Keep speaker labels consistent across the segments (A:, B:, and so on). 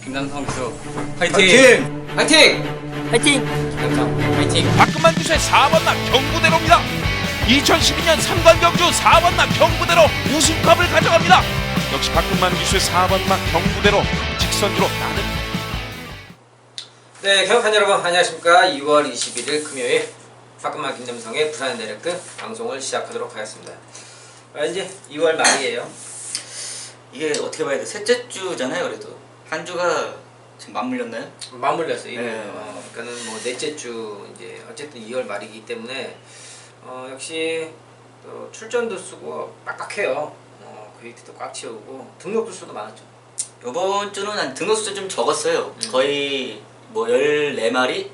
A: 김남성 교수 화이팅!
B: 파이팅!
A: 화이팅!
C: 화이팅!
A: 김남성 화이팅!
D: 박근만 교수의 4번나 경부대로입니다. 2012년 3관 경주 4번나 경부대로 우승컵을 가져갑니다. 역시 박근만 교수의 4번나 경부대로 직선주로 나는.
B: 네, 경험fan 여러분 안녕하십니까. 2월 21일 금요일 박근만 김남성의 부산 다이렉트 방송을 시작하도록 하겠습니다. 이제 2월 말이에요.
C: 이게 어떻게 봐야 돼? 셋째 주잖아요. 그래도 한 주가 지금 맞물렸나요?
B: 맞물렸어요.
C: 네.
B: 그러니까는 뭐 넷째 주 이제 어쨌든 2월 말이기 때문에 역시 또 출전도 쓰고 빡빡해요. 퀘이트도 꽉 채우고 등록도 수도 많았죠.
C: 이번 주는 한 등록 숫자 좀 적었어요. 거의 뭐 14마리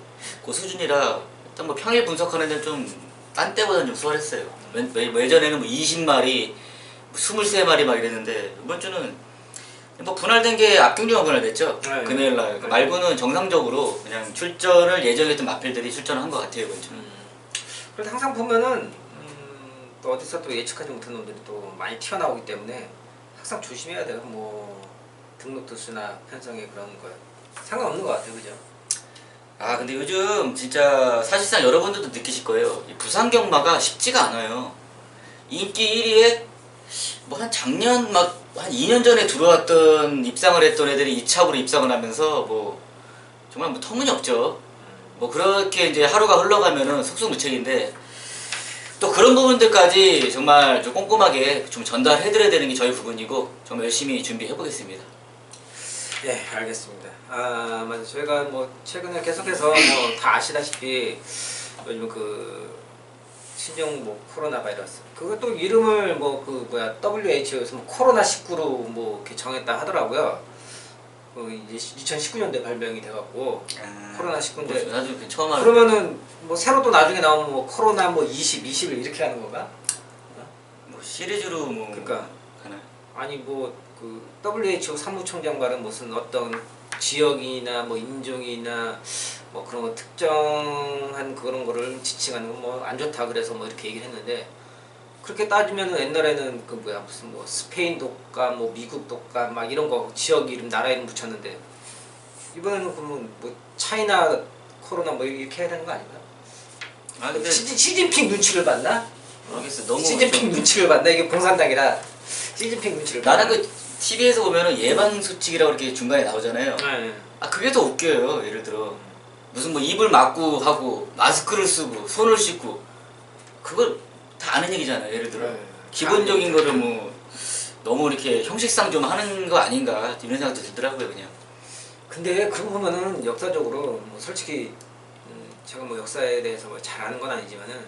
C: 그 수준이라 일단 뭐 평일 분석하는 데는 좀 딴 때보다는 좀 수월했어요. 예전에는 뭐 20마리, 23마리 막 이랬는데 이번 주는 뭐 분할된 게 악경주만 분할됐죠.
B: 네.
C: 금요일날
B: 네.
C: 말고는 정상적으로 그냥 출전을 예정했던 마필들이 출전을 한 것 같아요. 이번 주는.
B: 그래서 항상 보면은 또 어디서 또 예측하지 못한 놈들이 또 많이 튀어나오기 때문에 항상 조심해야 돼요. 뭐 등록 두수나 편성에 그런 거 상관없는 것 같아요, 그죠?
C: 아 근데 요즘 진짜 사실상 여러분들도 느끼실 거예요. 이 부산 경마가 쉽지가 않아요. 인기 1위에 뭐 한 작년 막 한 2년 전에 들어왔던 입상을 했던 애들이 2차로 입상을 하면서 뭐 정말 뭐 터무니없죠. 뭐 그렇게 이제 하루가 흘러가면은 속수무책인데 또 그런 부분들까지 정말 좀 꼼꼼하게 좀 전달해드려야 되는 게 저희 부분이고 정말 열심히 준비해 보겠습니다.
B: 네, 알겠습니다. 맞아. 저희가 뭐 최근에 계속해서 뭐 다 아시다시피 요즘 그 신종 뭐 코로나 바이러스 그것도 이름을 뭐 그 뭐야 WHO에서 뭐 코로나 19로 뭐 이렇게 정했다 하더라고요. 이제 2019년도에 발병이 돼갖고 코로나 19인데
C: 나중에 처음 하는.
B: 그러면은 뭐 새로 또 나중에 나오면 뭐 코로나 뭐 20, 21 이렇게 하는 건가?
C: 뭐 시리즈로 뭐
B: 그러니까
C: 가나요?
B: 아니 뭐 그 WHO 사무총장 말은 무슨 어떤 지역이나 뭐 인종이나 뭐 그런 거 특정한 그런 거를 지칭하는 건 뭐 안 좋다 그래서 뭐 이렇게 얘기를 했는데 그렇게 따지면은 옛날에는 그 뭐야 무슨 뭐 스페인 독감 뭐 미국 독감 막 이런 거 지역 이름 나라 이름 붙였는데 이번에는 그러면 뭐 차이나 코로나 뭐 이렇게 해야 되는 거 아닌가?
C: 아 근데
B: 시진핑 눈치를 봤나?
C: 모르겠어. 너무
B: 시진핑 눈치를 봤나? 이게 공산당이라 시진핑 눈치를
C: 나는
B: 봤나?
C: 그 TV에서 보면은 예방 수칙이라고 이렇게 중간에 나오잖아요.
B: 네.
C: 아 그게 더 웃겨요. 예를 들어 무슨 뭐 입을 막고 하고 마스크를 쓰고 손을 씻고 그걸 다 아는 얘기잖아요. 예를 들어
B: 네.
C: 기본적인 거를 뭐 너무 이렇게 형식상 좀 하는 거 아닌가 이런 생각도 들더라고요. 그냥.
B: 근데 그러고 보면은 역사적으로 뭐 솔직히 제가 뭐 역사에 대해서 뭐 잘 아는 건 아니지만은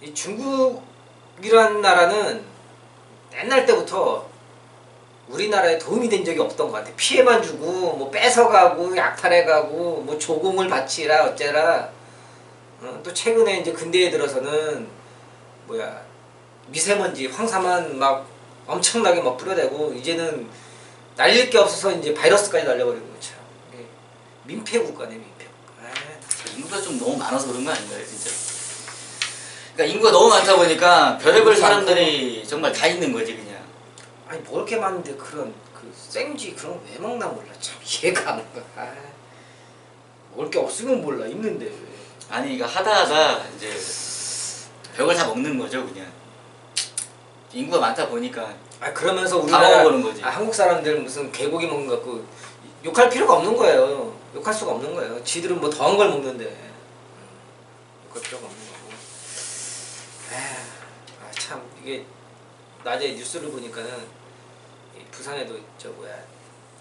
B: 이 중국이란 나라는 옛날 때부터 우리나라에 도움이 된 적이 없던 것 같아. 피해만 주고 뭐 뺏어가고 약탈해가고 뭐 조공을 바치라 어째라. 또 최근에 이제 근대에 들어서는 뭐야 미세먼지 황사만 막 엄청나게 막 뿌려대고 이제는 날릴 게 없어서 이제 바이러스까지 날려버리고 참 이게 민폐 국가네 민폐 국가.
C: 인구가 좀 너무 많아서 그런 거 아닌가요, 진짜? 그러니까 인구가 너무 많다 보니까 별의별 사람들이 정말 다 있는 거지 그냥.
B: 아니 먹을 게 많은데 그런 그 생쥐 그런 거 왜 먹나 몰라 참 이해가 안 가. 먹을 게 없으면 몰라 있는데 왜.
C: 아니 이거 하다하다 이제 별걸 다 먹는 거죠 그냥. 인구가 많다 보니까.
B: 그러면서
C: 다
B: 우리나라
C: 먹어보는 거지.
B: 한국 사람들 무슨 개고기 먹는 거 갖고 욕할 필요가 없는 거예요. 욕할 수가 없는 거예요. 지들은 뭐 더한 걸 먹는데 욕할 필요가 없는 거고. 참 이게 낮에 뉴스를 보니까는 부산에도 저 뭐야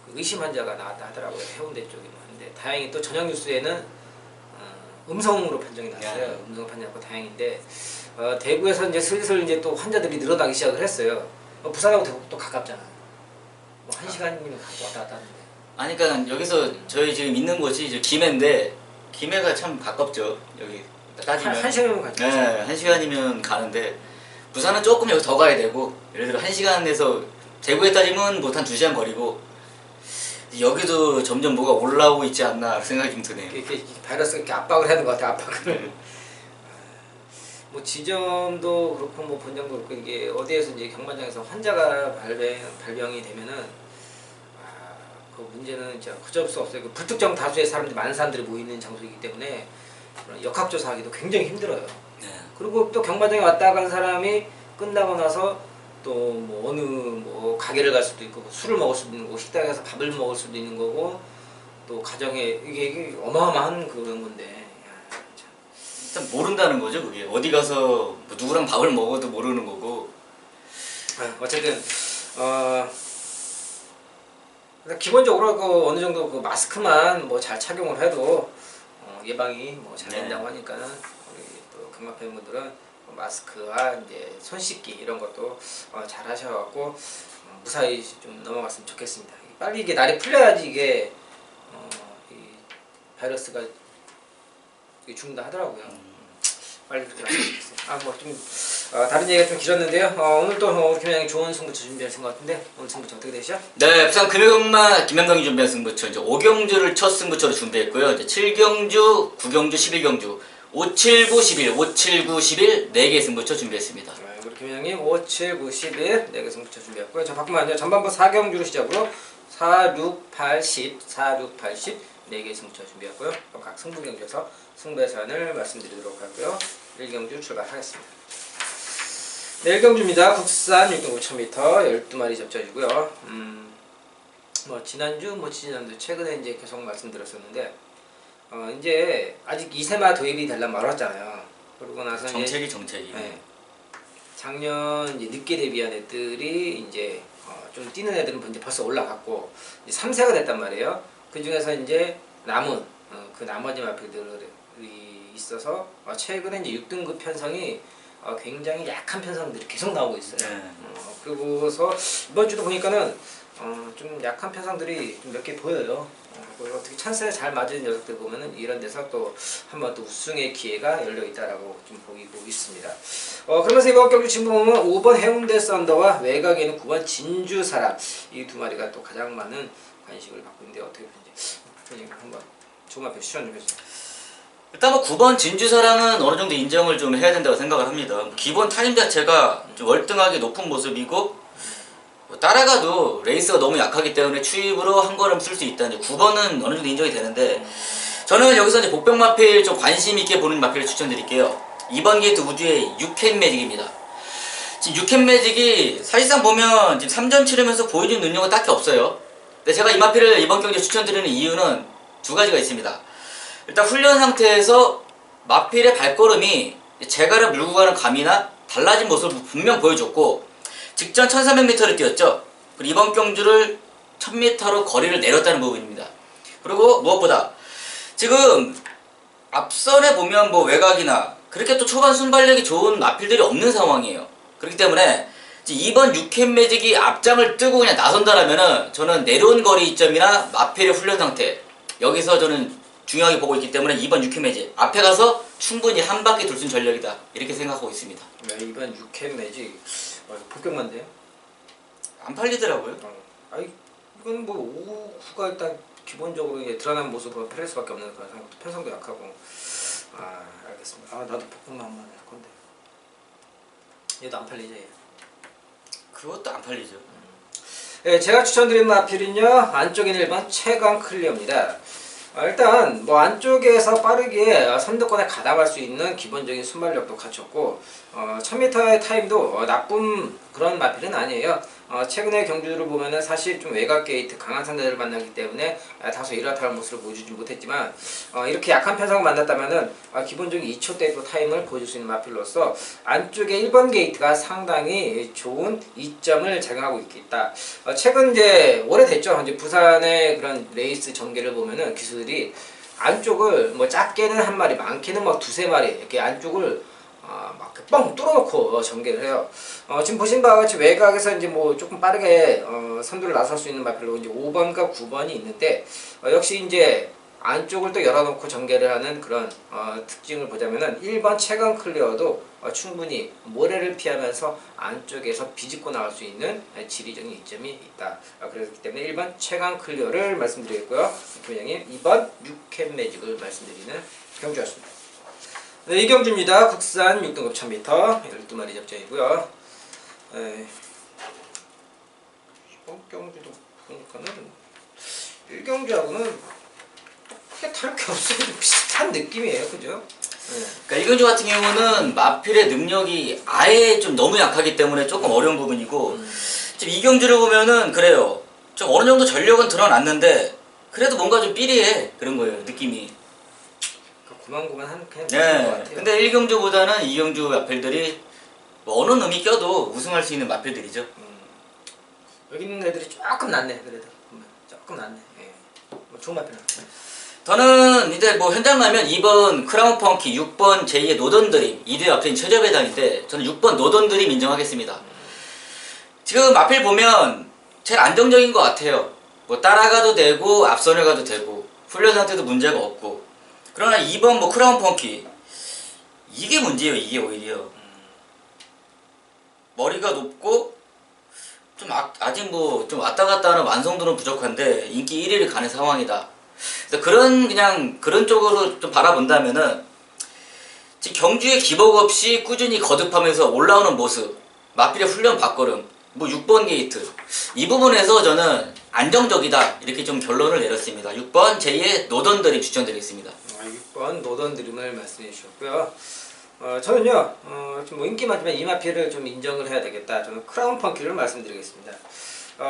B: 그 의심 환자가 나왔다 하더라고요. 해운대 쪽에 뭐 하는데 다행히 또 저녁 뉴스에는 음성으로 판정이 났어요. 음성 판정이 다행인데 대구에서 이제 슬슬 이제 또 환자들이 늘어나기 시작을 했어요. 부산하고 대구 또 가깝잖아. 뭐 1시간이면 왔다 갔다 하는데.
C: 아니 그러니까 여기서 저희 지금 있는 곳이 이제 김해인데 김해가 참 가깝죠 여기 따지면.
B: 한 시간이면 가죠.
C: 네, 1시간이면 가는데 부산은 조금 여기 더 가야 되고 예를 들어 1시간에서 대구에 따지면 뭐 한 2시간 거리고 여기도 점점 뭐가 올라오고 있지 않나 생각이 좀 드네요.
B: 이렇게 바이러스가 이렇게 압박을 하는 것 같아 압박을. 뭐 지점도 그렇고 뭐 본점도 그렇고 이게 어디에서 이제 경마장에서 환자가 발병이 되면은 그 문제는 진짜 그저 수 없어요. 그 불특정 다수의 사람들 많은 사람들이 모이는 장소이기 때문에 그런 역학조사하기도 굉장히 힘들어요.
C: 네.
B: 그리고 또 경마장에 왔다 간 사람이 끝나고 나서 또 뭐 어느 뭐 가게를 갈 수도 있고 술을 먹을 수도 있는 거고 식당에 가서 밥을 먹을 수도 있는 거고 또 가정에 이게 어마어마한 그런 건데 야, 참.
C: 일단 모른다는 거죠 그게. 어디 가서 뭐 누구랑 밥을 먹어도 모르는 거고.
B: 어쨌든 기본적으로 그 어느 정도 그 마스크만 뭐 잘 착용을 해도 예방이 뭐 잘 된다고
C: 네.
B: 하니까는 우리 또 경마 팬분들은 마스크와 이제 손 씻기 이런 것도 잘 하셔갖고 무사히 좀 넘어갔으면 좋겠습니다. 빨리 이게 날이 풀려야지 이게 이 바이러스가 죽는다 하더라고요. 빨리 그렇게 하셨으면 좋겠어요. 뭐 좀 다른 얘기가 좀 길었는데요. 오늘 또 우리 김양이 좋은 승부처 준비하신 것 같은데 오늘 승부처 어떻게 되시죠?
C: 네, 부산 금요경마 김현경이 준비한 승부처 이제 5경주를 첫 승부처로 준비했고요. 이제 7경주, 9경주, 11경주, 5, 7, 9, 11, 5, 7, 9, 11 4개의 승부처 준비했습니다.
B: 우리 김양님 5, 7, 9, 11 4개 승부처 준비했고요. 자 바꾸면 전반부 4경주로 시작으로 4, 6, 8, 10, 4, 6, 8, 10 4개의 승부처 준비했고요. 그럼 각 승부경주에서 승부의 사연을 말씀드리도록 하고요. 1경주 출발하겠습니다. 네, 1경주입니다. 국산 6.5,000m 12마리 접전이고요. 뭐 지난주 뭐 지난주 최근에 이제 계속 말씀드렸었는데 이제 아직 2세마 도입이 되려면 멀었잖아요. 그러고 나서
C: 정책이
B: 네, 작년 이제 늦게 데뷔한 애들이 이제 좀 뛰는 애들은 이제 벌써 올라갔고 이제 3세가 됐단 말이에요. 그 중에서 이제 남은 그 나머지 마필들이 있어서 최근에 이제 6등급 편성이 굉장히 약한 편성들이 계속 나오고 있어요.
C: 네.
B: 그리고서 이번 주도 보니까는 좀 약한 편성들이 몇 개 보여요. 어떻게 찬스에 잘 맞은 녀석들 보면은 이런 데서 또 한번 또 우승의 기회가 열려 있다라고 좀 보이고 있습니다. 그러면서 이번 경기 지금 보면 5번 해운대 썬더와 외곽에는 9번 진주 사람 이 두 마리가 또 가장 많은 관심을 받고 있는데 어떻게 보는지 한번 종합해 추천 좀 해주세요.
C: 일단 뭐 9번 진주사랑은 어느 정도 인정을 좀 해야 된다고 생각을 합니다. 기본 타임 자체가 좀 월등하게 높은 모습이고 뭐 따라가도 레이스가 너무 약하기 때문에 추입으로 한 걸음 쓸 수 있다. 이제 9번은 어느 정도 인정이 되는데 저는 여기서 이제 복병 마필 좀 관심 있게 보는 마필을 추천드릴게요. 2번 게이트 우주의 6캔 매직입니다. 지금 6캔 매직이 사실상 보면 지금 3전 치르면서 보여준 능력은 딱히 없어요. 근데 제가 이 마필을 이번 경기에 추천드리는 이유는 두 가지가 있습니다. 일단 훈련 상태에서 마필의 발걸음이 제가를 물고 가는 감이나 달라진 모습을 분명 보여줬고 직전 1300m를 뛰었죠. 그리고 이번 경주를 1000m로 거리를 내렸다는 부분입니다. 그리고 무엇보다 지금 앞선에 보면 뭐 외곽이나 그렇게 또 초반 순발력이 좋은 마필들이 없는 상황이에요. 그렇기 때문에 이번 6캔 매직이 앞장을 뜨고 그냥 나선다라면은 저는 내려온 거리 이점이나 마필의 훈련 상태 여기서 저는 중요하게 보고 있기 때문에 2번 6캔 매직 앞에 가서 충분히 한 바퀴 돌 수 있는 전력이다 이렇게 생각하고 있습니다.
B: 네, 이번 6캔 매직 폭격만데요?
C: 안 팔리더라고요.
B: 아니 이건 뭐 5구가 일단 기본적으로 이제 드러난 모습으로 패릴 수밖에 없는 그런 상황, 편성도 약하고 알겠습니다. 나도 폭격만 한번 할 건데 얘도 안 팔리죠 얘.
C: 그것도 안 팔리죠.
B: 네, 제가 추천드린 마필은요 안쪽에는 1번 최강 클리어입니다. 일단 뭐 안쪽에서 빠르게 선두권에 가담할 수 있는 기본적인 순발력도 갖췄고 1000m의 타임도 나쁜 그런 마필은 아니에요. 최근의 경주를 보면은 사실 좀 외곽 게이트 강한 상대를 만나기 때문에 다소 이렇다는 모습을 보여주지 못했지만 이렇게 약한 편성을 만났다면은 기본적인 2초대도 타임을 보여줄 수 있는 마필로서 안쪽에 1번 게이트가 상당히 좋은 이점을 제공하고 있다. 최근 이제 오래됐죠. 이제 부산의 그런 레이스 전개를 보면은 기수들이 안쪽을 뭐 작게는 한 마리, 많게는 막 두세 마리 이렇게 안쪽을 막 뻥 뚫어놓고 전개를 해요. 지금 보신 바와 같이 외곽에서 이제 뭐 조금 빠르게 선두를 나설 수 있는 마필로 이제 5번과 9번이 있는데 역시 이제 안쪽을 또 열어놓고 전개를 하는 그런 특징을 보자면은 1번 최강 클리어도 충분히 모래를 피하면서 안쪽에서 비집고 나올 수 있는 지리적인 이점이 있다. 그렇기 때문에 1번 최강 클리어를 말씀드리겠고요. 김현영님 2번 6캔 매직을 말씀드리는 경주였습니다. 네, 이 경주입니다. 국산 6등급 1000m 12마리 접전이고요. 이번 경주도 보니까는 일경주하고는 크게 다를 게 없어요. 비슷한 느낌이에요, 그죠? 네.
C: 그러니까 일경주 같은 경우는 마필의 능력이 아예 좀 너무 약하기 때문에 조금 어려운 부분이고 지금 이경주를 보면은 그래요. 좀 어느 정도 전력은 드러났는데 그래도 뭔가 좀 삐리해 그런 거예요 느낌이.
B: 고만고만한 그냥 것
C: 네.
B: 같아요.
C: 근데 일경주보다는 이경주 마필들이 뭐 어느 놈이 껴도 우승할 수 있는 마필들이죠.
B: 여기 있는 애들이 조금 낫네, 그래도 조금 낫네. 예. 뭐 좋은 마필은.
C: 저는 이제 뭐 현장 가면 2번 크라운 펑키, 6번 제2의 노던 드림, 2대 마필인 최저배당인데 저는 6번 노던 드림 인정하겠습니다. 지금 마필 보면 제일 안정적인 것 같아요. 뭐 따라가도 되고 앞선을 가도 되고 훈련 상태도 문제가 없고. 그러나 2번 뭐 크라운 펑키 이게 문제예요. 이게 오히려 머리가 높고 좀 아직 뭐 좀 왔다 갔다 하는 완성도는 부족한데 인기 1위를 가는 상황이다. 그래서 그런 쪽으로 좀 바라본다면은 지금 경주에 기복 없이 꾸준히 거듭하면서 올라오는 모습, 마필의 훈련 발걸음, 뭐 6번 게이트 이 부분에서 저는 안정적이다 이렇게 좀 결론을 내렸습니다. 6번 제2의 노던 드림 추천드리겠습니다.
B: 6번 노던 드림을 말씀해 주셨고요. 저는요, 좀 뭐 인기 많지만 이 마필을 좀 인정을 해야 되겠다. 저는 크라운 펑키를 말씀드리겠습니다.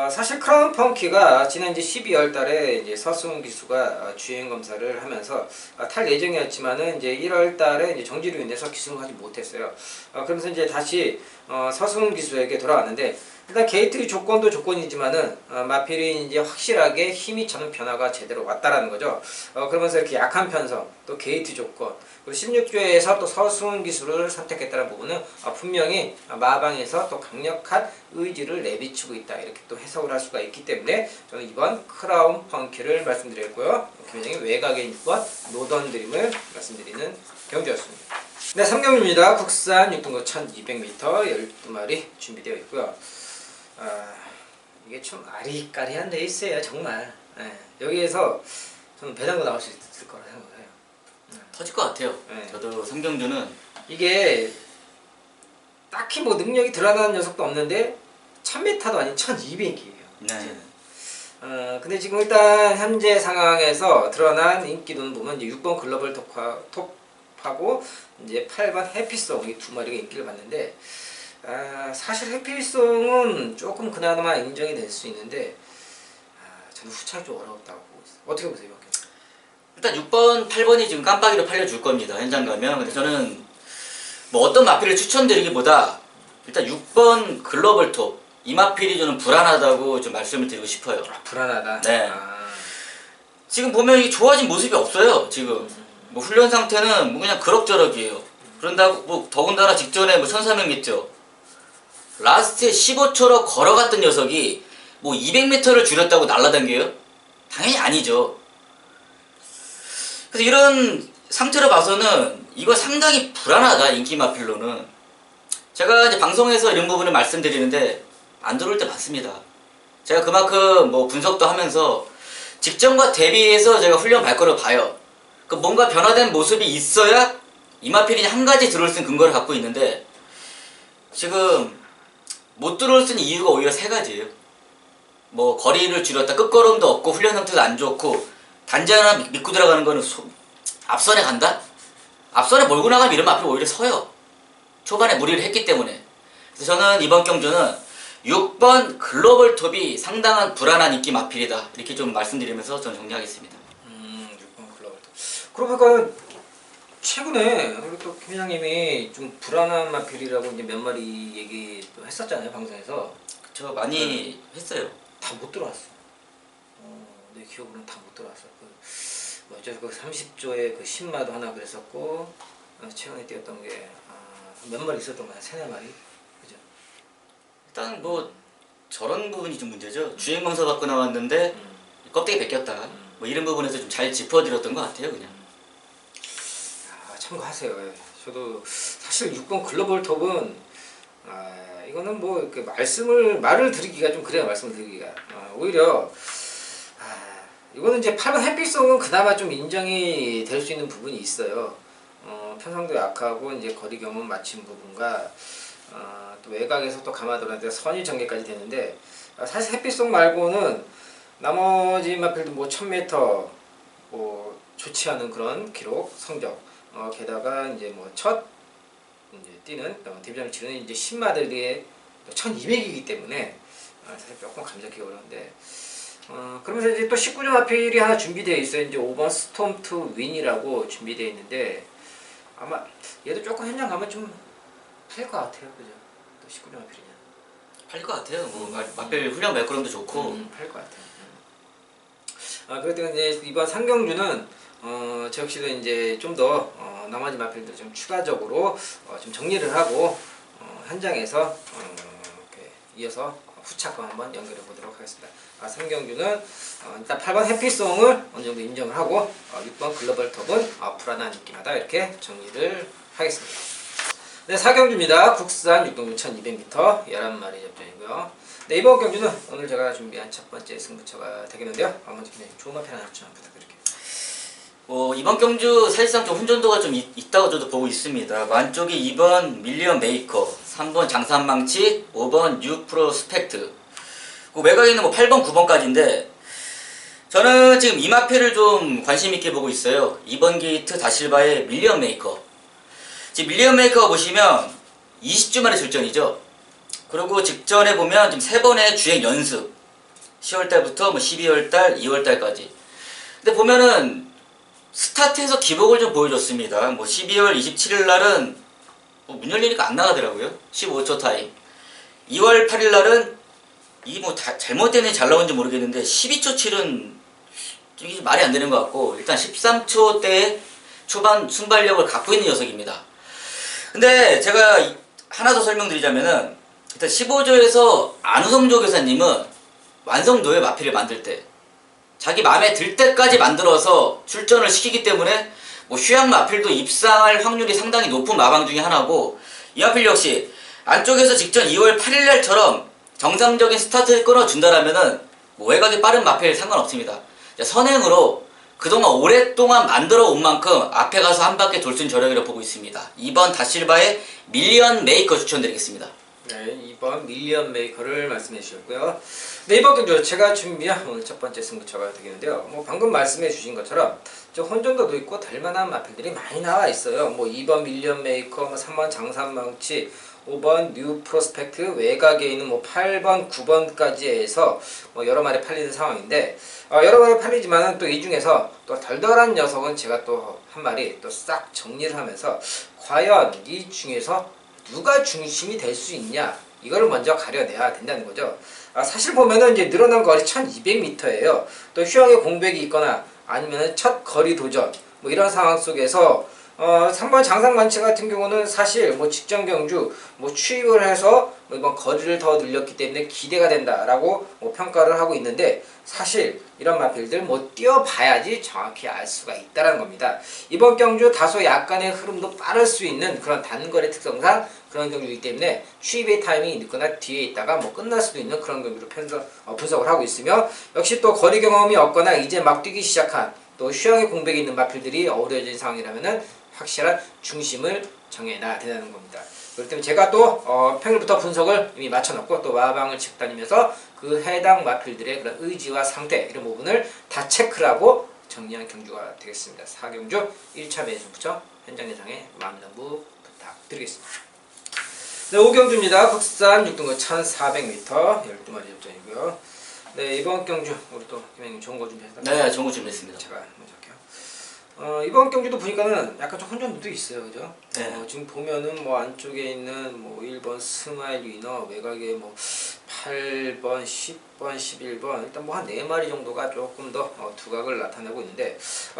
B: 사실 크라운 펑키가 지난 이제 12월 달에 이제 서승훈 기수가 주행 검사를 하면서 탈 예정이었지만은 이제 1월 달에 이제 정지로 인해서 기승을 하지 못했어요. 그러면서 이제 다시 서승훈 기수에게 돌아왔는데 일단 게이트 조건도 조건이지만은 마필이 이제 확실하게 힘이 차는 변화가 제대로 왔다라는 거죠. 그러면서 이렇게 약한 편성, 또 게이트 조건, 그리고 16조에서 또 서승훈 기수를 선택했다는 부분은 분명히 마방에서 또 강력한 의지를 내비치고 있다 이렇게 또 해석을 할 수가 있기 때문에 저는 이번 크라운 펑키를 말씀드렸고요. 김현정의 외곽의 6번 노던 드림을 말씀드리는 경주였습니다. 네, 3경주입니다. 국산 6등급 1200m 12마리 준비되어 있고요. 이게 좀 아리까리한 레이스예요, 정말. 여기에서 저는 배당도 나올 수 있을 거라 생각해요.
C: 터질 것 같아요.
B: 네.
C: 저도 삼경주는
B: 이게 딱히 뭐 능력이 드러나는 녀석도 없는데 1000m도 아닌 1200이에요.
C: 네.
B: 근데 지금 일단 현재 상황에서 드러난 인기도는 보면 이제 6번 글로벌 톱하고 이제 8번 해피송 이 두 마리가 인기를 받는데 사실 해피송은 조금 그나마 인정이 될 수 있는데 저는 후차가 좀 어렵다고 보고 있어요. 어떻게 보세요, 박경?
C: 일단 6번, 8번이 지금 깜빡이로 팔려줄 겁니다. 현장 가면. 근데 저는 뭐 어떤 마필을 추천드리기보다 일단 6번 글로벌 톱 이 마필이 저는 불안하다고 좀 말씀을 드리고 싶어요.
B: 불안하다.
C: 네. 지금 보면 이게 좋아진 모습이 없어요. 지금 뭐 훈련 상태는 뭐 그냥 그럭저럭이에요. 그런다고 뭐 더군다나 직전에 뭐 1300m 라스트에 15초로 걸어갔던 녀석이 뭐 200m를 줄였다고 날라다녀요? 당연히 아니죠. 그래서 이런 상태로 봐서는 이거 상당히 불안하다, 인기 마필로는. 제가 이제 방송에서 이런 부분을 말씀드리는데 안 들어올 때 많습니다. 제가 그만큼 뭐 분석도 하면서 직전과 대비해서 제가 훈련 발걸을 봐요. 그 뭔가 변화된 모습이 있어야 이 마필이 한 가지 들어올 수 있는 근거를 갖고 있는데 지금 못 들어올 수 있는 이유가 오히려 세 가지예요. 뭐 거리를 줄였다, 끝걸음도 없고 훈련 상태도 안 좋고 단지 하나 믿고 들어가는 거는 앞선에 간다? 앞선에 몰고 나가면 이런 마필이 오히려 서요. 초반에 무리를 했기 때문에. 그래서 저는 이번 경주는 6번 글로벌 톱이 상당한 불안한 인기 마필이다 이렇게 좀 말씀드리면서 저는 정리하겠습니다.
B: 6번 글로벌 톱. 그러고 보니까 최근에 우리 또 김 회장님이 좀 불안한 마필이라고 이제 몇 마리 얘기도 했었잖아요, 방송에서.
C: 그쵸, 많이 했어요.
B: 다 못 들어왔어. 내 기억으로는 다 못 들어왔어. 그 30조에 그 10마도 하나 그랬었고 최근에 뛰었던 게 몇 마리 있었던 거야, 3-4마리. 그죠?
C: 일단 뭐 저런 부분이 좀 문제죠. 주행검사 받고 나왔는데 껍데기 벗겼다. 뭐 이런 부분에서 좀 잘 짚어드렸던 것 같아요, 그냥.
B: 참고하세요. 저도 사실 6번 글로벌 톱은 이거는 뭐 이렇게 말을 드리기가 좀 그래요. 말씀을 드리기가 오히려 이거는 이제 8번 햇빛송은 그나마 좀 인정이 될 수 있는 부분이 있어요. 편성도 약하고 이제 거리 경험 맞춘 부분과 또 외곽에서 또 감아들었는데 선이 전개까지 되는데 사실 햇빛송 말고는 나머지 마필도 뭐 1000m 뭐 좋지 않은 그런 기록 성적. 게다가 이제 뭐 첫 이제 뛰는 데뷔전을 치르는 이제 신마들의 1200이기 때문에 사실 조금 감잡기 어려운데. 그러면서 이제 또 19점 마필이 하나 준비되어 있어요. 이제 5번 스톰 투 윈이라고 준비되어 있는데 아마 얘도 조금 현장 가면 좀 팔릴 것 같아요, 그죠? 또 19점 마필이냐?
C: 팔릴 것 같아요. 뭐 마필 훈련 매끄럼도 좋고.
B: 팔릴 것 같아요. 그렇다면 이제 이번 상경주는 저 역시도 이제 좀 더 나머지 마필들 좀 추가적으로 좀 정리를 하고 현장에서 이렇게 이어서 후착과 한번 연결해 보도록 하겠습니다. 상경주는 일단 8번 해피송을 어느 정도 인정을 하고 6번 글로벌 톱은 불안한 느낌하다 이렇게 정리를 하겠습니다. 네, 4경주입니다. 국산 6등분 1200m 11마리 접전이고요. 네, 이번 경주는 오늘 제가 준비한 첫 번째 승부처가 되겠는데요. 먼저 좋은 마필 하나 추천 부탁드릴게요.
C: 이번 경주 사실상 좀 혼전도가 좀 있다고 저도 보고 있습니다. 만쪽이 2번 밀리언 메이커, 3번 장산망치, 5번 뉴 프로스펙트. 그 외곽에 있는 뭐 8번, 9번까지인데 저는 지금 이 마필을 좀 관심 있게 보고 있어요. 2번 게이트 다실바의 밀리언 메이커. 지금 밀리언 메이커 보시면 20주 만에 출전이죠. 그리고 직전에 보면 지금 3번의 주행 연습. 10월달부터 뭐 12월달, 2월달까지. 근데 보면은 스타트에서 기복을 좀 보여줬습니다. 뭐 12월 27일 날은 문 열리니까 안 나가더라고요. 15초 타임. 2월 8일 날은 이게 뭐 잘못되는지 잘 나온지 모르겠는데 12초 7은 이게 말이 안 되는 것 같고 일단 13초 대 초반 순발력을 갖고 있는 녀석입니다. 근데 제가 하나 더 설명드리자면은 일단 15조에서 안우성조 교사님은 완성도의 마필을 만들 때 자기 마음에 들 때까지 만들어서 출전을 시키기 때문에 뭐 휴양 마필도 입상할 확률이 상당히 높은 마방 중에 하나고 이 마필 역시 안쪽에서 직전 2월 8일날처럼 정상적인 스타트를 끊어준다라면은 뭐 외곽이 빠른 마필 상관없습니다. 선행으로 그동안 오랫동안 만들어 온 만큼 앞에 가서 한 바퀴 돌 수 있는 저력이라고 보고 있습니다. 2번 다실바의 밀리언 메이커 추천드리겠습니다.
B: 네, 2번 밀리언 메이커를 말씀해 주셨고요. 네, 이번 경주 제가 준비한 오늘 첫 번째 승부처가 되겠는데요. 뭐 방금 말씀해 주신 것처럼 좀 혼전도도 있고 될만한 마필들이 많이 나와 있어요. 뭐 2번 밀리언 메이커, 뭐 3번 장산망치, 5번 뉴 프로스펙트, 외곽에 있는 뭐 8번, 9번까지 해서 뭐 여러 마리 팔리는 상황인데 여러 마리 팔리지만은 또 이 중에서 또 덜덜한 녀석은 제가 또 한 마리 또 싹 정리를 하면서 과연 이 중에서 누가 중심이 될 수 있냐 이거를 먼저 가려내야 된다는 거죠. 사실 보면은 이제 늘어난 거리 1200m예요. 또 휴양의 공백이 있거나 아니면은 첫 거리 도전 뭐 이런 상황 속에서 3번 장상만치 같은 경우는 사실 뭐 직전 경주 뭐 추입을 해서 뭐 이번 거리를 더 늘렸기 때문에 기대가 된다라고 뭐 평가를 하고 있는데 사실 이런 마필들 뭐 뛰어봐야지 정확히 알 수가 있다라는 겁니다. 이번 경주 다소 약간의 흐름도 빠를 수 있는 그런 단거리 특성상 그런 경주이기 때문에 추입의 타이밍이 늦거나 뒤에 있다가 뭐 끝날 수도 있는 그런 경주로 분석을 하고 있으며 역시 또 거리 경험이 없거나 이제 막 뛰기 시작한 또 휴양의 공백이 있는 마필들이 어우러진 상황이라면은 확실한 중심을 정해놔야 된다는 겁니다. 그렇기 때문에 제가 또 평일부터 분석을 이미 맞춰놓고 또 마방을 짚 다니면서 그 해당 마필들의 그런 의지와 상태 이런 부분을 다 체크를 하고 정리한 경주가 되겠습니다. 4경주 1차 매수부터 현장 예상에 마음당부 부탁드리겠습니다. 네, 5경주입니다. 국산 6등급 1400m 12마리 접전이고요. 네, 이번 경주 우리 또 김행님 좋은 거 준비했다.
C: 네, 좋은 거 준비했습니다.
B: 제가 먼저 할게요. 이번 경주도 보니까는 약간 좀 혼전도도 있어요, 그죠?
C: 네.
B: 지금 보면은 뭐 안쪽에 있는 뭐 1번 스마일 위너, 외곽에 뭐 8번, 10번, 11번 일단 뭐 한 4마리 정도가 조금 더 두각을 나타내고 있는데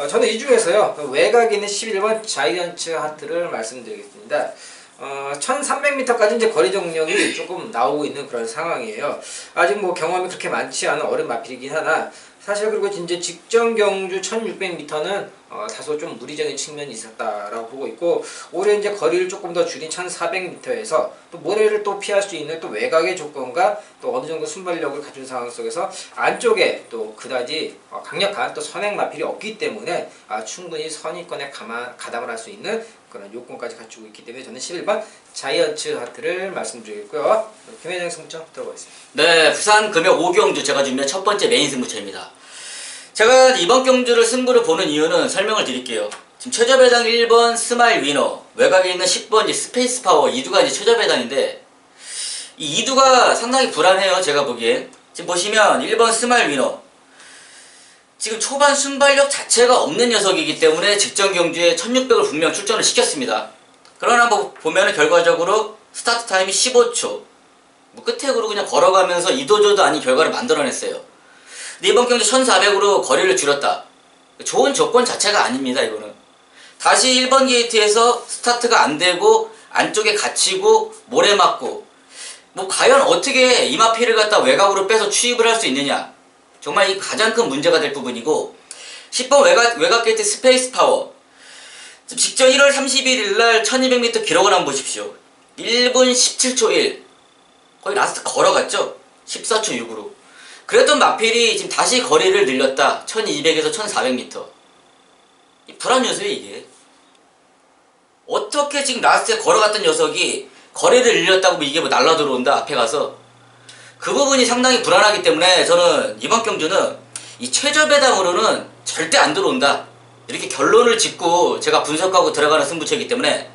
B: 저는 이 중에서요 외곽에 있는 11번 자이언츠 하트를 말씀드리겠습니다. 1300m까지 이제 거리 정력이 조금 나오고 있는 그런 상황이에요. 아직 뭐 경험이 그렇게 많지 않은 어린 마필이긴 하나 사실 그리고 이제 직전 경주 1600m는 다소 좀 무리적인 측면이 있었다라고 보고 있고, 오히려 이제 거리를 조금 더 줄인 1400m에서 또 모래를 또 피할 수 있는 또 외곽의 조건과 또 어느 정도 순발력을 갖춘 상황 속에서 안쪽에 또 그다지 강력한 또 선행 마필이 없기 때문에 충분히 선입권에 가담을 할 수 있는 그런 요건까지 갖추고 있기 때문에 저는 11번 자이언츠 하트를 말씀드리겠고요. 김혜정 승부처 들어보겠습니다.
C: 네, 부산 금역 5경주 제가 준비한 첫 번째 메인 승부처입니다. 제가 이번 경주를 승부를 보는 이유는 설명을 드릴게요. 지금 최저배당 1번 스마일 위너, 외곽에 있는 10번 스페이스 파워 이두가 이제 최저배당인데, 이 이두가 상당히 불안해요. 제가 보기엔. 지금 보시면 1번 스마일 위너, 지금 초반 순발력 자체가 없는 녀석이기 때문에 직전 경주에 1600을 분명 출전을 시켰습니다. 그러나 뭐 보면은 결과적으로 스타트 타임이 15초, 뭐 끝에으로 그냥 걸어가면서 이도저도 아닌 결과를 만들어냈어요. 근데 이번 경주 1400으로 거리를 줄였다. 좋은 조건 자체가 아닙니다. 이거는 다시 1번 게이트에서 스타트가 안되고 안쪽에 갇히고 모래 맞고, 뭐 과연 어떻게 이마피를 갖다 외곽으로 빼서 추입을 할 수 있느냐, 정말 이 가장 큰 문제가 될 부분이고, 10번 외곽 게이트 스페이스 파워, 직전 1월 31일날 1200m 기록을 한번 보십시오. 1분 17초 1, 거의 라스트 걸어갔죠. 14초 6으로. 그랬던 마필이 지금 다시 거리를 늘렸다. 1200에서 1400m. 불안 요소예요 이게. 어떻게 지금 라스트에 걸어갔던 녀석이 거리를 늘렸다고 이게 뭐 날라 들어온다 앞에 가서. 그 부분이 상당히 불안하기 때문에 저는 이번 경주는 이 최저배당으로는 절대 안 들어온다, 이렇게 결론을 짓고 제가 분석하고 들어가는 승부처이기 때문에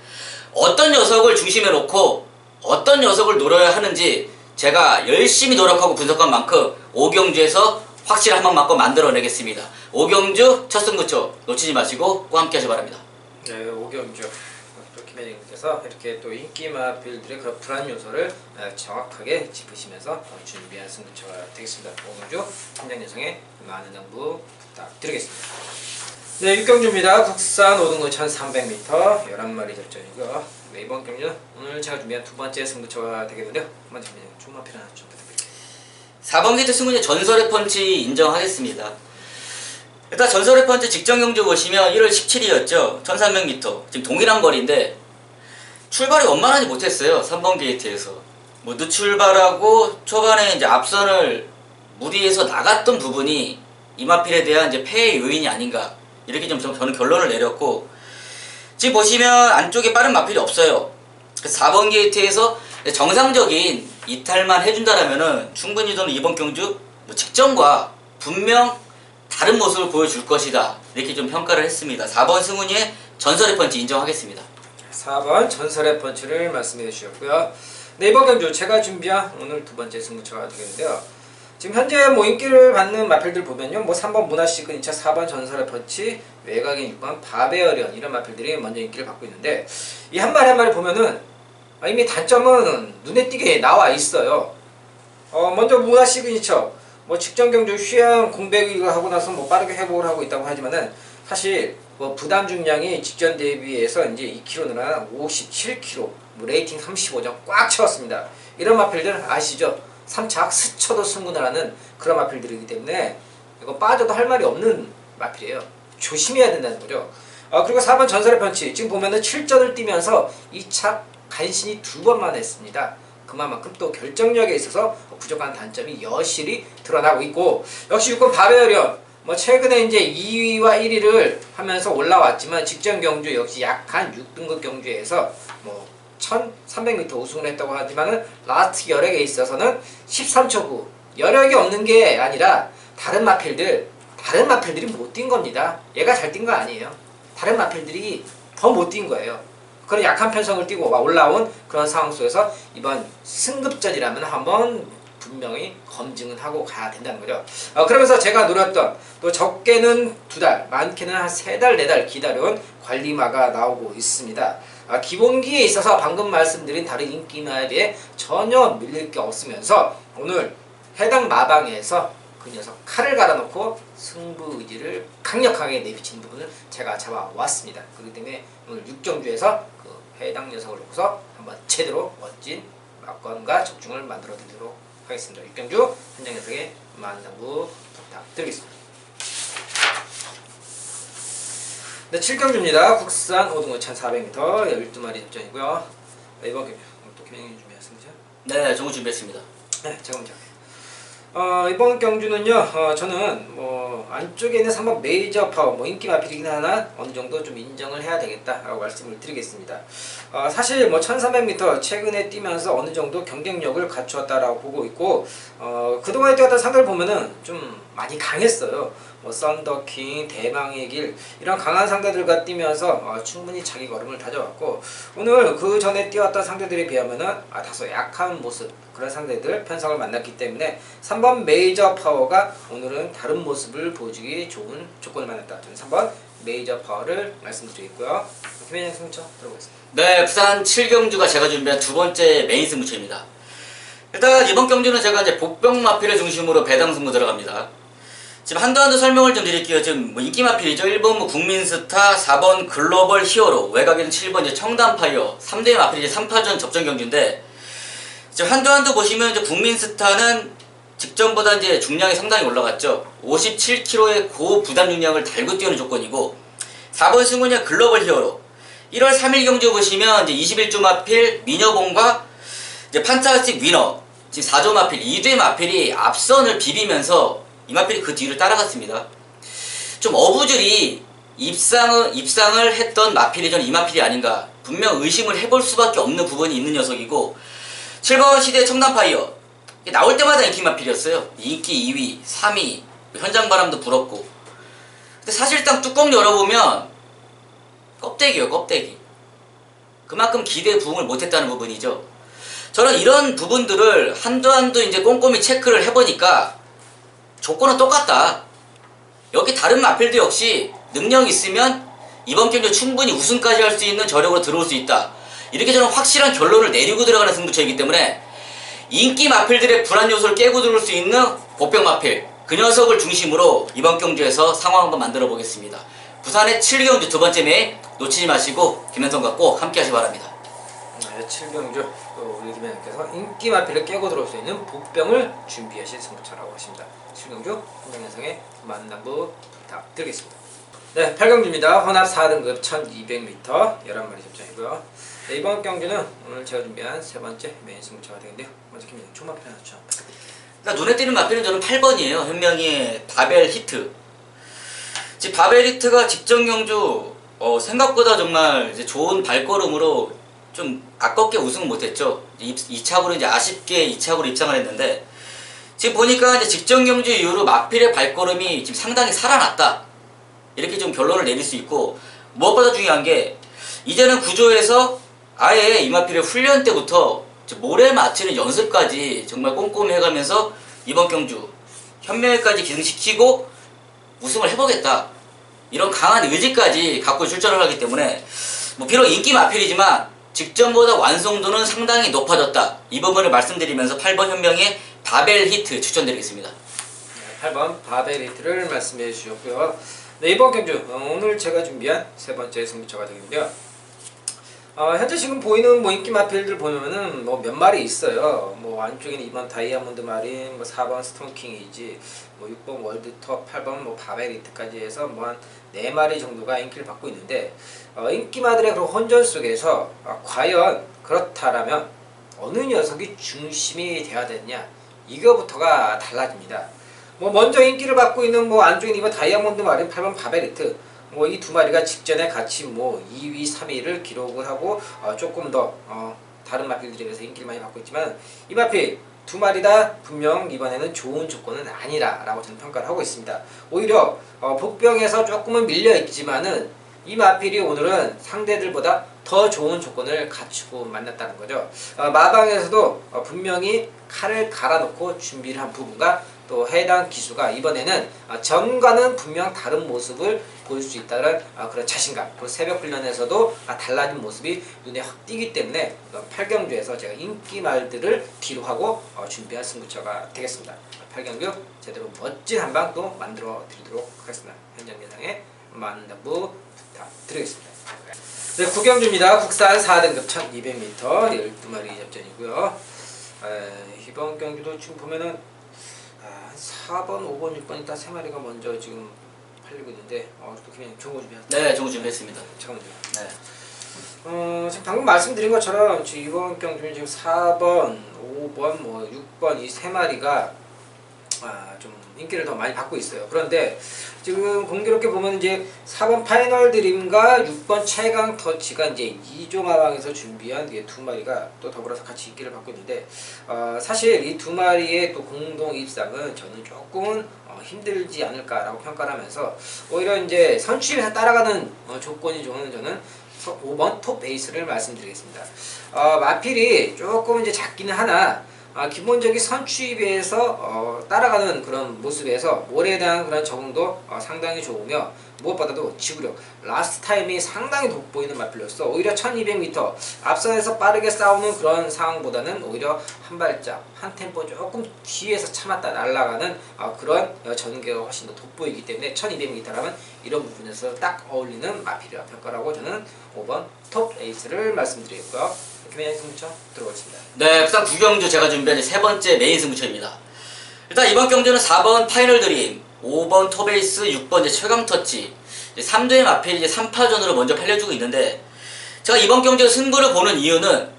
C: 어떤 녀석을 중심에 놓고 어떤 녀석을 노려야 하는지 제가 열심히 노력하고 분석한 만큼 5경주에서 확실히 한 번 맞고 만들어내겠습니다. 5경주 첫 승부처 놓치지 마시고 꼭 함께 하시기 바랍니다.
B: 네, 5경주 김혜정님께서 이렇게 또 인기마필들의 그런 불안 요소를 정확하게 짚으시면서 준비한 승부처가 되겠습니다. 5경주 팀장 여성의 많은 정보 부탁드리겠습니다. 네, 6경주입니다. 국산 5등급 1300m 11마리 접전이고요. 네, 이번 경주는 오늘 제가 준비한 두 번째 승부처가 되겠는데요. 먼저 총마필 하나 좀 부탁드립니다.
C: 4번 게이트 승부는 전설의 펀치 인정하겠습니다. 일단 전설의 펀치 직전 경주 보시면 1월 17일이었죠. 1300m. 지금 동일한 거리인데 출발이 원만하지 못했어요. 3번 게이트에서. 뭐 늦출발하고 초반에 이제 앞선을 무리해서 나갔던 부분이 이마필에 대한 이제 패의 요인이 아닌가, 이렇게 좀 저는 결론을 내렸고, 지금 보시면 안쪽에 빠른 마필이 없어요. 4번 게이트에서 정상적인 이탈만 해준다라면은 충분히 저는 이번 경주 뭐 직전과 분명 다른 모습을 보여줄 것이다, 이렇게 좀 평가를 했습니다. 4번 승훈이의 전설의 펀치 인정하겠습니다.
B: 4번 전설의 펀치를 말씀해 주셨고요. 네, 이번 경주 제가 준비한 오늘 두 번째 승부처가 되겠는데요. 지금 현재 뭐 인기를 받는 마필들 보면요, 뭐 3번 문화 시그니처, 4번 전설의 펀치, 외곽인 6번 바베어리언, 이런 마필들이 먼저 인기를 받고 있는데, 이 한 마리 한 마리 보면은 이미 단점은 눈에 띄게 나와 있어요. 먼저 문화 시그니처, 뭐 직전 경주 휴양 공백을 하고 나서 뭐 빠르게 회복을 하고 있다고 하지만은 사실 뭐 부담 중량이 직전 대비해서 이제 2kg 늘어난 57kg, 뭐 레이팅 35점 꽉 채웠습니다. 이런 마필들 아시죠? 3착 스쳐도 승부를 하는 그런 마필들이기 때문에 이거 빠져도 할 말이 없는 마필이에요. 조심해야 된다는 거죠. 그리고 4번 전설의 펀치, 지금 보면은 7전을 뛰면서 2착 간신히 2번만 했습니다. 그만큼 또 결정력에 있어서 부족한 단점이 여실히 드러나고 있고, 역시 6번 바베어리언, 뭐 최근에 이제 2위와 1위를 하면서 올라왔지만 직전 경주 역시 약한 6등급 경주에서 뭐 1300m 우승을 했다고 하지만은 라스트 여력에 있어서는 13초 9, 여력이 없는 게 아니라 다른 마필들이 못 뛴 겁니다. 얘가 잘 뛴 거 아니에요. 다른 마필들이 더 못 뛴 거예요. 그런 약한 편성을 띄고 올라온 그런 상황 속에서 이번 승급전이라면 한번 분명히 검증은 하고 가야 된다는 거죠. 그러면서 제가 노렸던, 또 적게는 2달, 많게는 한 3달, 4달 기다려온 관리마가 나오고 있습니다. 기본기에 있어서 방금 말씀드린 다른 인기마에 비해 전혀 밀릴 게 없으면서 오늘 해당 마방에서 그 녀석 칼을 갈아놓고 승부 의지를 강력하게 내비치는 부분을 제가 잡아왔습니다. 그렇기 때문에 오늘 6경주에서 그 해당 녀석을 놓고서 한번 제대로 멋진 막건과 적중을 만들어 드리도록 하겠습니다. 6경주 현장 녀석의 많은 당부 부탁드리겠습니다. 네, 7경주입니다. 국산 오등어 1400m 12마리 접전이고요. 이번 경주 또 김영희 준비했습니다.
C: 네, 저거 준비했습니다.
B: 네, 제가 먼저 할게요. 이번 경주는요, 저는 뭐 안쪽에 있는 3번 메이저 파워, 뭐 인기 마필이긴 하나 어느 정도 좀 인정을 해야 되겠다라고 말씀을 드리겠습니다. 사실 뭐 1300m 최근에 뛰면서 어느 정도 경쟁력을 갖추었다라고 보고 있고, 그동안에 뛰었던 상대를 보면은 좀 많이 강했어요. 뭐 썬더킹, 대망의 길 이런 강한 상대들과 뛰면서 충분히 자기 걸음을 다져왔고, 오늘 그 전에 뛰었던 상대들에 비하면은 다소 약한 모습, 그런 상대들 편성을 만났기 때문에 3번 메이저 파워가 오늘은 다른 모습을 보여주기 좋은 조건을 만났다. 저는 3번 메이저 파워를 말씀드리겠고요. 김현영 승부처 들어보겠습니다.
C: 네, 부산 7경주가 제가 준비한 두 번째 메인 승부처입니다. 일단 이번 경주는 제가 이제 복병 마필을 중심으로 배당 승부 들어갑니다. 지금 한두 설명을 좀 드릴게요. 지금 뭐 인기 마필이죠. 1번 뭐 국민스타, 4번 글로벌 히어로, 외곽에는 7번 이제 청담파이어, 3대 마필이 이제 3파전 접전 경주인데, 지금 한두 보시면 이제 국민스타는 직전보다 이제 중량이 상당히 올라갔죠. 57kg의 고부담 중량을 달고 뛰는 조건이고, 4번 승훈이의 글로벌 히어로, 1월 3일 경주 보시면 이제 21조 마필 미녀봉과 이제 판타스틱 위너, 지금 4조 마필, 2대 마필이 앞선을 비비면서 이 마필이 그 뒤를 따라갔습니다. 좀 어부들이 입상을 했던 마필이 저는 이 마필이 아닌가 분명 의심을 해볼 수밖에 없는 부분이 있는 녀석이고, 7번 시대 청담파이어 나올 때마다 인기 마필이었어요. 인기 2위, 3위, 현장바람도 불었고. 근데 사실상 뚜껑 열어보면 껍데기요, 껍데기. 그만큼 기대에 부응을 못했다는 부분이죠. 저는 이런 부분들을 한두 이제 꼼꼼히 체크를 해보니까 조건은 똑같다. 여기 다른 마필도 역시 능력이 있으면 이번 경기에 충분히 우승까지 할 수 있는 저력으로 들어올 수 있다. 이렇게 저는 확실한 결론을 내리고 들어가는 승부처이기 때문에 인기 마필들의 불안 요소를 깨고 들어올 수 있는 복병 마필, 그 녀석을 중심으로 이번 경주에서 상황 한번 만들어 보겠습니다. 부산의 7경주 두 번째 메인 놓치지 마시고 김현성과 꼭 함께 하시기 바랍니다.
B: 네, 7경주 또 우리 김현영께서 인기 마필을 깨고 들어올 수 있는 복병을 준비하실 승부처라고 하십니다. 7경주 김현성의 만남부 부탁드리겠습니다. 네, 8경주입니다. 혼합 4등급 1200m 11마리 접전이고요. 네, 이번 경기는 오늘 제가 준비한 세 번째 메인 승부처가 되는데요. 먼저 김현영 총마필 하나 추천 부탁드립니다.
C: 그러니까 눈에 띄는 마필은 저는 8번이에요. 현명이의 바벨 히트. 지금 바벨 히트가 직전 경주 생각보다 정말 이제 좋은 발걸음으로 좀 아깝게 우승을 못했죠. 2차로 이제 아쉽게 2차로 입상을 했는데, 지금 보니까 이제 직전 경주 이후로 마필의 발걸음이 지금 상당히 살아났다. 이렇게 좀 결론을 내릴 수 있고, 무엇보다 중요한 게 이제는 구조에서 아예 이 마필의 훈련 때부터 모래 맞추는 연습까지 정말 꼼꼼히 해가면서 이번 경주 현명까지 기능시키고 우승을 해보겠다. 이런 강한 의지까지 갖고 출전을 하기 때문에 뭐 비록 인기 마필이지만 직전보다 완성도는 상당히 높아졌다. 이 부분을 말씀드리면서 8번 현명의 바벨 히트 추천드리겠습니다.
B: 네, 8번 바벨 히트를 말씀해 주셨고요. 네, 이번 경주 오늘 제가 준비한 세 번째 승부처가 되는데요. 현재 지금 보이는 뭐 인기 마필들 보면은 뭐 몇 마리 있어요. 뭐 안쪽에는 2번 다이아몬드 마린, 뭐 4번 스톤킹 이지, 뭐 6번 월드톱, 8번 뭐 바벨 히트까지 해서 뭐 한 4마리 정도가 인기를 받고 있는데, 인기마들의 그런 혼전 속에서 과연 그렇다라면 어느 녀석이 중심이 돼야 되느냐, 이거부터가 달라집니다. 뭐 먼저 인기를 받고 있는 뭐 안쪽에 2번 다이아몬드 마린, 8번 바벨 히트, 뭐 이 두 마리가 직전에 같이 뭐 2위, 3위를 기록을 하고 조금 더 다른 마필들에 비해서 인기를 많이 받고 있지만, 이 마필 두 마리 다 분명 이번에는 좋은 조건은 아니라라고 저는 평가를 하고 있습니다. 오히려 복병에서 조금은 밀려 있지만은 이 마필이 오늘은 상대들보다 더 좋은 조건을 갖추고 만났다는 거죠. 마방에서도 분명히 칼을 갈아놓고 준비를 한 부분과 또 해당 기수가 이번에는 전과는 분명 다른 모습을 보일 수 있다는 그런 자신감, 그리고 새벽 훈련에서도 달라진 모습이 눈에 확 띄기 때문에 8경주에서 제가 인기말들을 뒤로 하고 준비한 승부처가 되겠습니다. 8경주 제대로 멋진 한방 또 만들어 드리도록 하겠습니다. 현장 예상의 만남부 부탁드리겠습니다. 네, 9경주입니다. 국산 4등급 1200m 12마리 접전이고요. 이번 경주도 지금 보면은 4번, 5번, 6번 일단 3마리가 먼저 지금 팔리고 있는데 또 그냥 정보 준비하세요.
C: 네, 정보 준비했습니다.
B: 잠깐만요.
C: 네.
B: 지금 방금 말씀드린 것처럼 지금 이번 경주는 지금 4번, 5번, 뭐 6번 이 세 마리가 좀 인기를 더 많이 받고 있어요. 그런데 지금 공교롭게 보면 이제 4번 파이널 드림과 6번 최강 터치가 이제 2종 하방에서 준비한 두 마리가 또 더불어서 같이 인기를 받고 있는데 사실 이 두 마리의 또 공동 입상은 저는 조금은 힘들지 않을까라고 평가를 하면서 오히려 이제 선취에서 따라가는 조건이 저는 5번 톱 베이스를 말씀드리겠습니다. 마필이 조금 이제 작기는 하나 기본적인 선취에 비해서 따라가는 그런 모습에서 몰에 대한 그런 적응도 상당히 좋으며 무엇보다도 지구력, 라스트 타임이 상당히 돋보이는 마필로서 오히려 1200m 앞선에서 빠르게 싸우는 그런 상황보다는 오히려 한 발짝, 한 템포 조금 뒤에서 참았다 날아가는 그런 전개가 훨씬 더 돋보이기 때문에 1200m라면 이런 부분에서 딱 어울리는 마필이라 평가를 하고 저는 5번 톱 에이스를 말씀드리겠고요. 메인 승부처 들어가겠습니다.
C: 네, 부산 구경주 제가 준비한 세 번째 메인 승부처입니다. 일단 이번 경주는 4번 파이널 드림, 5번 토베이스, 6번 최강 터치, 3조의 마필이 3파전으로 먼저 팔려주고 있는데 제가 이번 경주 승부를 보는 이유는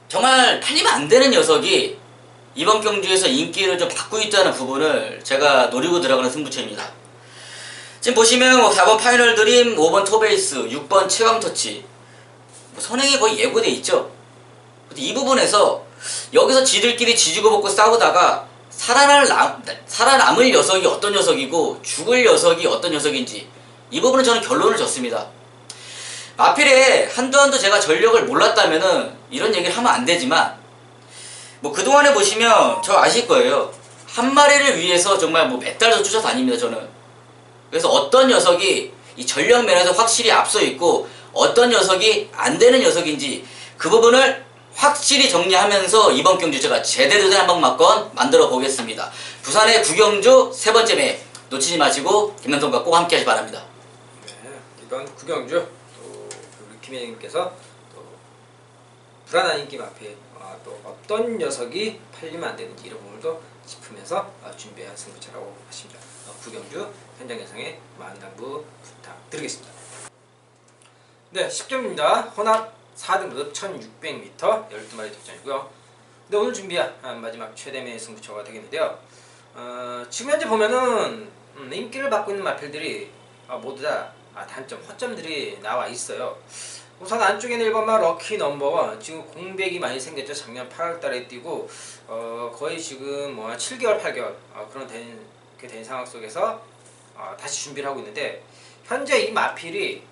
C: 정말 팔리면 안 되는 녀석이 이번 경주에서 인기를 좀 받고 있다는 부분을 제가 노리고 들어가는 승부처입니다. 지금 보시면 4번 파이널 드림, 5번 토베이스, 6번 최강 터치 선행이 거의 예고돼 있죠. 이 부분에서 여기서 지들끼리 지지고 볶고 싸우다가 살아남을 녀석이 어떤 녀석이고 죽을 녀석이 어떤 녀석인지 이 부분은 저는 결론을 줬습니다. 마필에 한두 제가 전력을 몰랐다면은 이런 얘기를 하면 안 되지만 뭐 그동안에 보시면 저 아실 거예요. 한 마리를 위해서 정말 뭐 몇 달도 쫓아다닙니다 저는. 그래서 어떤 녀석이 이 전력 면에서 확실히 앞서 있고 어떤 녀석이 안 되는 녀석인지 그 부분을 확실히 정리하면서 이번 경주 제가 제대로 된 한방막건 만들어 보겠습니다. 부산의 구경주 세 번째 매 놓치지 마시고 김현성과 꼭 함께 하시 바랍니다.
B: 네, 이번 구경주 또 우리 김현님께서 또 불안한 인기 마필 또 어떤 녀석이 팔리면 안 되는지 이런 부분도 짚으면서 준비한 승부처라고 하십니다. 구경주 현장 예상에 많은 당부 부탁드리겠습니다. 네, 10점입니다. 혼합 4등급 1600m 12마리 득점이고요. 근데 오늘 준비한 마지막 최대의 승부처가 되겠는데요. 지금 현재 보면은 인기를 받고 있는 마필들이 모두 다 단점, 허점들이 나와 있어요. 우선 안쪽에는 1번마 럭키 넘버원 지금 공백이 많이 생겼죠. 작년 8월달에 뛰고 거의 지금 뭐 7개월, 8개월 그런 된 상황 속에서 다시 준비를 하고 있는데 현재 이 마필이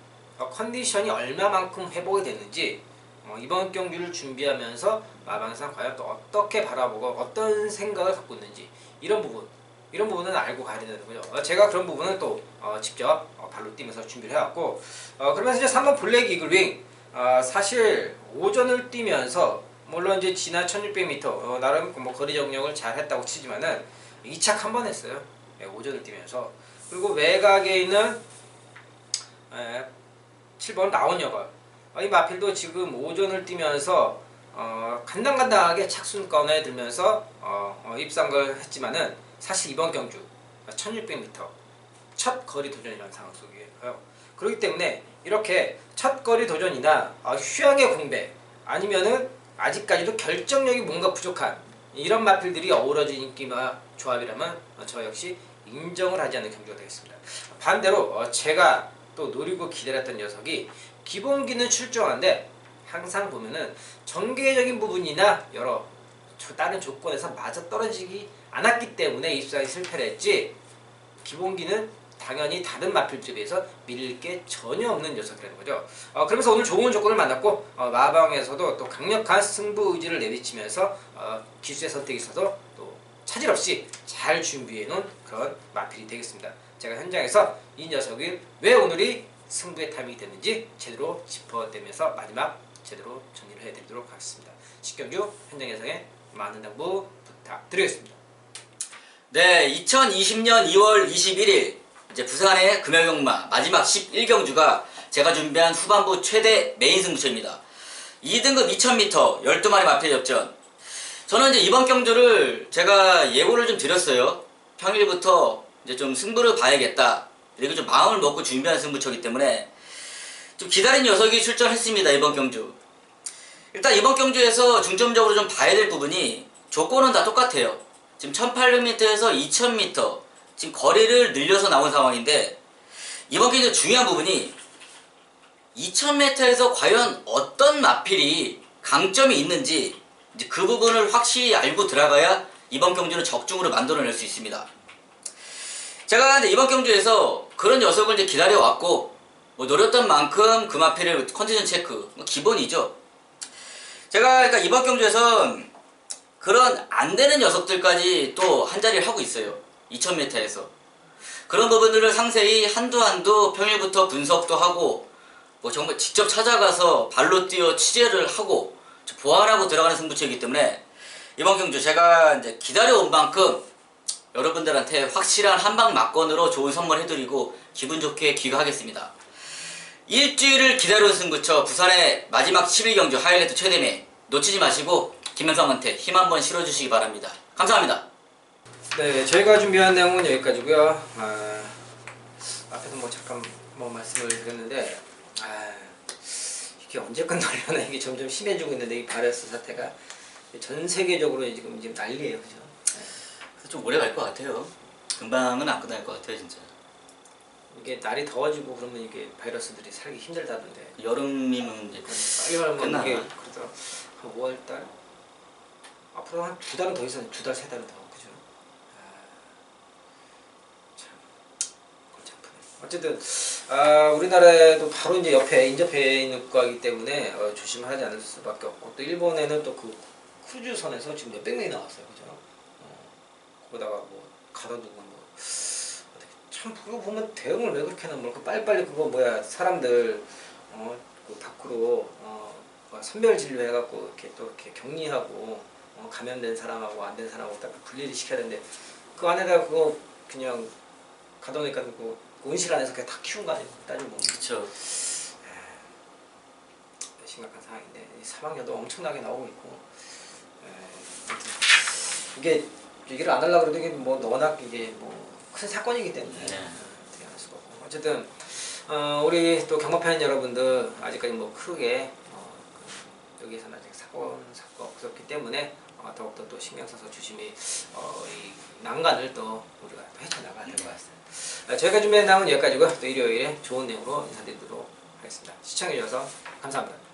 B: 컨디션이 얼마만큼 회복이 됐는지 이번 경기를 준비하면서 마방상 과연 또 어떻게 바라보고 어떤 생각을 갖고 있는지 이런 부분은 알고 가야 되는 거죠. 제가 그런 부분은 또 직접 발로 뛰면서 준비를 해왔고 그러면서 이제 3번 블랙 이글윙 사실 오전을 뛰면서 물론 이제 지난 1600m 나름 뭐 거리 정령을 잘 했다고 치지만은 2착 한 번 했어요. 오전을 뛰면서. 그리고 외곽에 있는 7번 라온여걸 이 마필도 지금 오전을 뛰면서 간당간당하게 착순권에 들면서 입상을 했지만은 사실 이번 경주 1600m 첫 거리 도전이라는 상황 속이에요. 그렇기 때문에 이렇게 첫 거리 도전이나 휴양의 공백 아니면은 아직까지도 결정력이 뭔가 부족한 이런 마필들이 어우러진 인기와 조합이라면 저 역시 인정을 하지 않는 경기가 되겠습니다. 반대로 제가 또 노리고 기다렸던 녀석이 기본기는 출중한데 항상 보면은 전개적인 부분이나 여러 다른 조건에서 맞아떨어지기 않았기 때문에 입상이 실패를 했지 기본기는 당연히 다른 마필들에 비해서 밀릴 게 전혀 없는 녀석이라는 거죠. 그러면서 오늘 좋은 조건을 만났고 마방에서도 또 강력한 승부 의지를 내비치면서 기수의 선택이 있어서 또 차질 없이 잘 준비해 놓은 그런 마필이 되겠습니다. 제가 현장에서 이 녀석이 왜 오늘이 승부의 타이밍이 됐는지 제대로 짚어대면서 마지막 제대로 정리를 해드리도록 하겠습니다. 10경주 현장 예상에 많은 당부 부탁드리겠습니다.
C: 네, 2020년 2월 21일 이제 부산의 금요경마 마지막 11경주가 제가 준비한 후반부 최대 메인 승부처입니다. 2등급 2000m 12마리 마필 접전. 저는 이제 이번 경주를 제가 예고를 좀 드렸어요. 평일부터 이제 좀 승부를 봐야겠다 이렇게 좀 마음을 먹고 준비한 승부처이기 때문에 좀 기다린 녀석이 출전했습니다. 이번 경주. 일단 이번 경주에서 중점적으로 좀 봐야 될 부분이 조건은 다 똑같아요. 지금 1800m에서 2000m 지금 거리를 늘려서 나온 상황인데 이번 경주 중요한 부분이 2000m에서 과연 어떤 마필이 강점이 있는지 이제 그 부분을 확실히 알고 들어가야 이번 경주는 적중으로 만들어낼 수 있습니다. 제가 이제 이번 경주에서 그런 녀석을 이제 기다려왔고 뭐 노렸던 만큼 그 마필의 컨디션 체크 뭐 기본이죠. 제가 그러니까 이번 경주에선 그런 안 되는 녀석들까지 또 한 자리를 하고 있어요. 2000m에서 그런 부분들을 상세히 한두 평일부터 분석도 하고 뭐 정말 직접 찾아가서 발로 뛰어 취재를 하고 보완하고 들어가는 승부처이기 때문에 이번 경주 제가 이제 기다려온 만큼 여러분들한테 확실한 한방 막건으로 좋은 선물 해드리고 기분 좋게 귀가하겠습니다. 일주일을 기다려온 승부처 부산의 마지막 11경주 하이라이트 최대매 놓치지 마시고 김현성한테 힘 한번 실어주시기 바랍니다. 감사합니다.
B: 네, 저희가 준비한 내용은 여기까지고요. 앞에도 뭐 잠깐 뭐 말씀을 드렸는데 이게 언제 끝나려나 이게 점점 심해지고 있는데 이 바이러스 사태가 전 세계적으로 지금 난리예요, 그죠?
C: 그래서 좀 오래 갈 것 같아요. 금방은 안 끝날 것 같아요, 진짜.
B: 이게 날이 더워지고 그러면 이게 바이러스들이 살기 힘들다던데.
C: 여름이면 이제
B: 빨리 말하면
C: 끝나나?
B: 이게 그래서 한 5월달 앞으로 한 2달은 더 있어, 2달, 3달은 더, 그죠? 참 골치 아프네. 어쨌든 우리나라에도 바로 이제 옆에 인접해 있는 국가이기 때문에 조심하지 않을 수밖에 없고 또 일본에는 또 그 크루즈선에서 지금 몇백 명이 나왔어요, 그죠? 거기다가 뭐 가둬두고 뭐 참 그거 보면 대응을 왜 그렇게 하나 모르고 빨리빨리 그거 뭐야 사람들 그 밖으로 뭐 선별 진료 해갖고 이렇게 또 이렇게 격리하고 감염된 사람하고 안 된 사람하고 딱 분리를 시켜야 되는데 그 안에다가 그거 그냥 가둬놓으니까 그 온실 안에서 그냥 다 키운 거 아니에요? 따지고 보면.
C: 그쵸.
B: 심각한 상황인데 사망자도 엄청나게 나오고 있고 이게 얘기를 안 하려고 그래도 이게 뭐 워낙 이게 뭐 큰 사건이기 때문에 어떻게 할 수가 없고 어쨌든 우리 또 경마팬 여러분들 아직까지 뭐 크게 여기에서는 아직 사고가 없었기 때문에 더욱더 또 신경 써서 조심히 이 난간을 또 우리가 또 헤쳐나가야 될 것 같습니다. 저희가 준비한 내용은 여기까지고요. 또 일요일에 좋은 내용으로 인사드리도록 하겠습니다. 시청해주셔서 감사합니다.